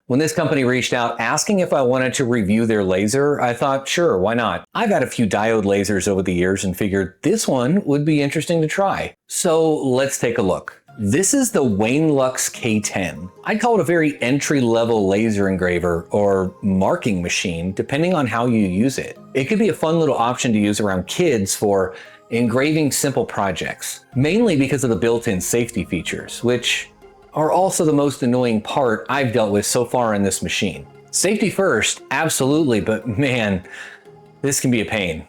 When this company reached out asking if I wanted to review their laser, I thought, sure, why not? I've had a few diode lasers over the years and figured this one would be interesting to try. So let's take a look. This is the Wainlux K10. I'd call it a very entry-level laser engraver or marking machine, depending on how you use it. It could be a fun little option to use around kids for engraving simple projects, mainly because of the built-in safety features, which are also the most annoying part I've dealt with so far in this machine. Safety first, absolutely, but man, this can be a pain.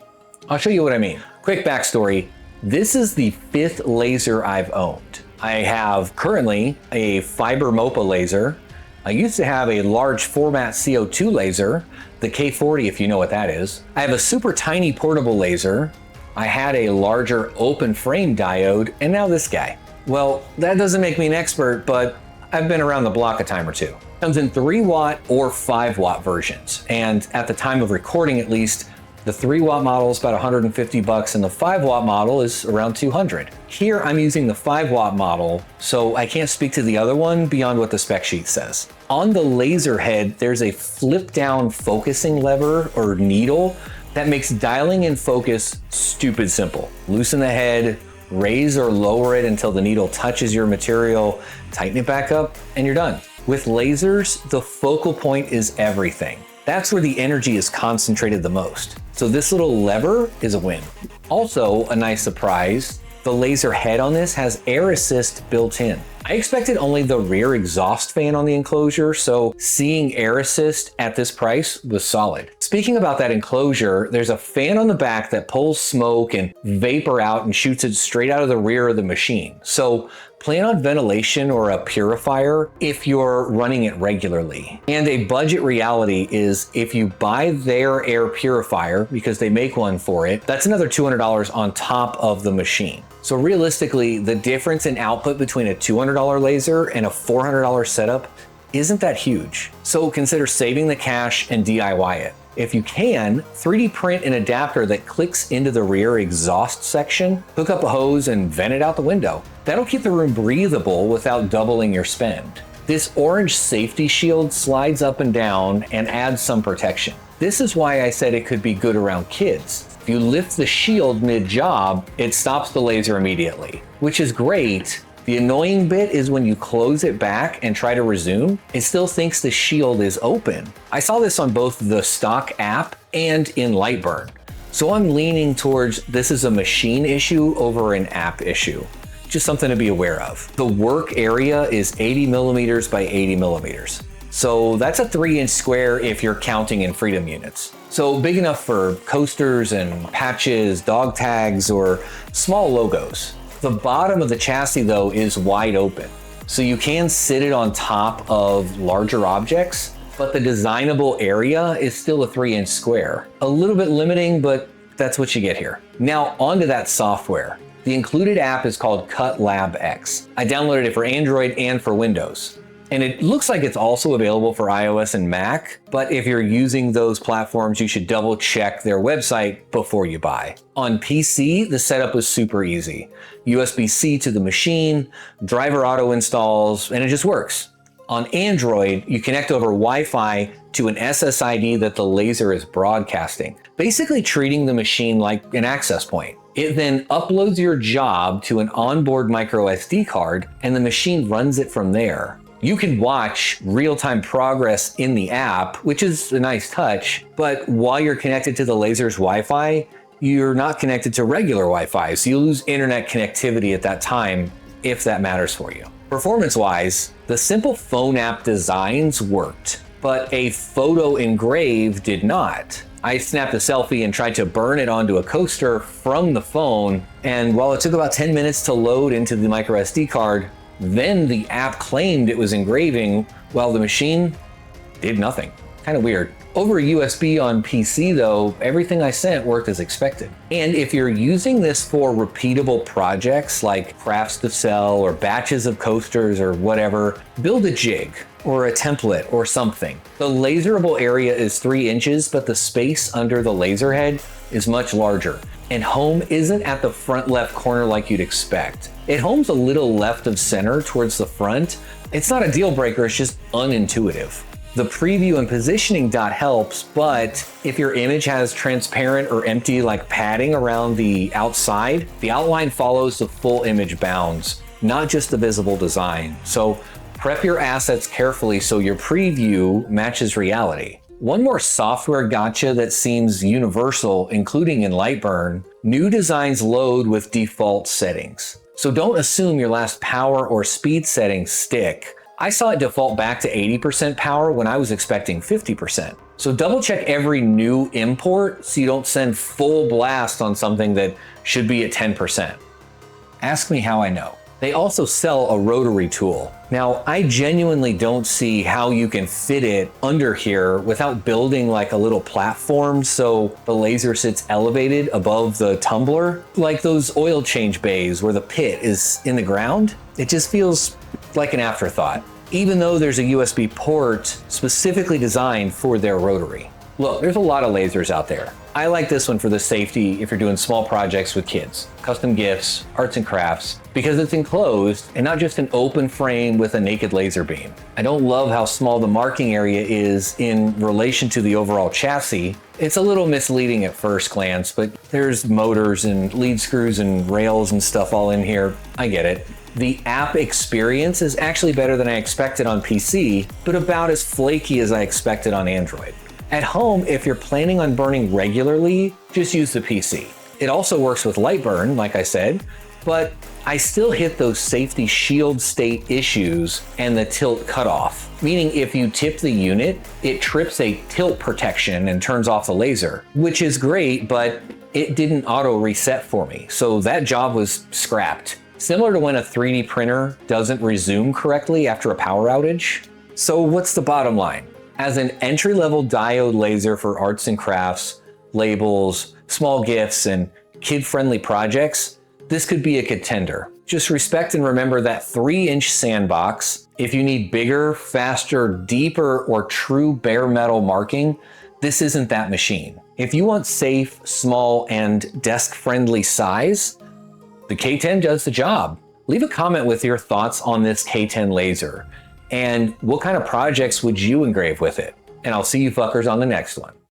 I'll show you what I mean. Quick backstory, this is the 5th laser I've owned. I have currently a fiber MOPA laser. I used to have a large format CO2 laser, the K40 if you know what that is. I have a super tiny portable laser. I had a larger open frame diode, and now this guy. Well, that doesn't make me an expert, but I've been around the block a time or two. Comes in 3 watt or 5 watt versions. And at the time of recording at least, the 3 watt model is about 150 bucks and the 5 watt model is around 200. Here I'm using the 5 watt model, so I can't speak to the other one beyond what the spec sheet says. On the laser head, there's a flip down focusing lever or needle that makes dialing in focus stupid simple. Loosen the head, raise or lower it until the needle touches your material, tighten it back up, and you're done. With lasers, the focal point is everything. That's where the energy is concentrated the most. So this little lever is a win. Also, a nice surprise, the laser head on this has air assist built in. I expected only the rear exhaust fan on the enclosure, so seeing air assist at this price was solid. Speaking about that enclosure, there's a fan on the back that pulls smoke and vapor out and shoots it straight out of the rear of the machine. So plan on ventilation or a purifier if you're running it regularly. And a budget reality is if you buy their air purifier, because they make one for it, that's another $200 on top of the machine. So realistically, the difference in output between a $200 laser and a $400 setup isn't that huge. So consider saving the cash and DIY it. If you can, 3D print an adapter that clicks into the rear exhaust section, hook up a hose and vent it out the window. That'll keep the room breathable without doubling your spend. This orange safety shield slides up and down and adds some protection. This is why I said it could be good around kids. If you lift the shield mid-job, it stops the laser immediately, which is great. The annoying bit is when you close it back and try to resume, it still thinks the shield is open. I saw this on both the stock app and in LightBurn. So I'm leaning towards this is a machine issue over an app issue. Just something to be aware of. The work area is 80 millimeters by 80 millimeters. So that's a 3-inch square if you're counting in freedom units. So big enough for coasters and patches, dog tags, or small logos. The bottom of the chassis though is wide open. So you can sit it on top of larger objects, but the designable area is still a 3-inch square. A little bit limiting, but that's what you get here. Now onto that software. The included app is called CutLabX. I downloaded it for Android and for Windows. And it looks like it's also available for iOS and Mac, but if you're using those platforms, you should double check their website before you buy. On PC, the setup was super easy. USB-C to the machine, driver auto installs, and it just works. On Android, you connect over Wi-Fi to an SSID that the laser is broadcasting, basically treating the machine like an access point. It then uploads your job to an onboard microSD card, and the machine runs it from there. You can watch real-time progress in the app, which is a nice touch, but while you're connected to the laser's Wi-Fi, you're not connected to regular Wi-Fi, so you lose internet connectivity at that time, if that matters for you. Performance-wise, the simple phone app designs worked, but a photo engrave did not. I snapped a selfie and tried to burn it onto a coaster from the phone, and while it took about 10 minutes to load into the microSD card, then the app claimed it was engraving while the machine did nothing. Kind of weird. Over USB on PC though, everything I sent worked as expected. And if you're using this for repeatable projects like crafts to sell or batches of coasters or whatever, build a jig or a template or something. The laserable area is 3 inches, but the space under the laser head is much larger. And home isn't at the front left corner like you'd expect. It homes a little left of center towards the front. It's not a deal breaker, it's just unintuitive. The preview and positioning dot helps, but if your image has transparent or empty like padding around the outside, the outline follows the full image bounds, not just the visible design. So prep your assets carefully so your preview matches reality. One more software gotcha that seems universal, including in LightBurn, new designs load with default settings. So don't assume your last power or speed settings stick. I saw it default back to 80% power when I was expecting 50%. So double check every new import so you don't send full blast on something that should be at 10%. Ask me how I know. They also sell a rotary tool. Now, I genuinely don't see how you can fit it under here without building like a little platform so the laser sits elevated above the tumbler, like those oil change bays where the pit is in the ground. It just feels like an afterthought, even though there's a USB port specifically designed for their rotary. Look, there's a lot of lasers out there. I like this one for the safety if you're doing small projects with kids, custom gifts, arts and crafts, because it's enclosed and not just an open frame with a naked laser beam. I don't love how small the marking area is in relation to the overall chassis. It's a little misleading at first glance, but there's motors and lead screws and rails and stuff all in here. I get it. The app experience is actually better than I expected on PC, but about as flaky as I expected on Android. At home, if you're planning on burning regularly, just use the PC. It also works with LightBurn, like I said, but I still hit those safety shield state issues and the tilt cutoff, meaning if you tip the unit, it trips a tilt protection and turns off the laser, which is great, but it didn't auto reset for me, so that job was scrapped. Similar to when a 3D printer doesn't resume correctly after a power outage. So what's the bottom line? As an entry-level diode laser for arts and crafts, labels, small gifts, and kid-friendly projects, this could be a contender. Just respect and remember that 3-inch sandbox. If you need bigger, faster, deeper, or true bare metal marking, this isn't that machine. If you want safe, small, and desk-friendly size, the K10 does the job. Leave a comment with your thoughts on this K10 laser. And what kind of projects would you engrave with it? And I'll see you fuckers on the next one.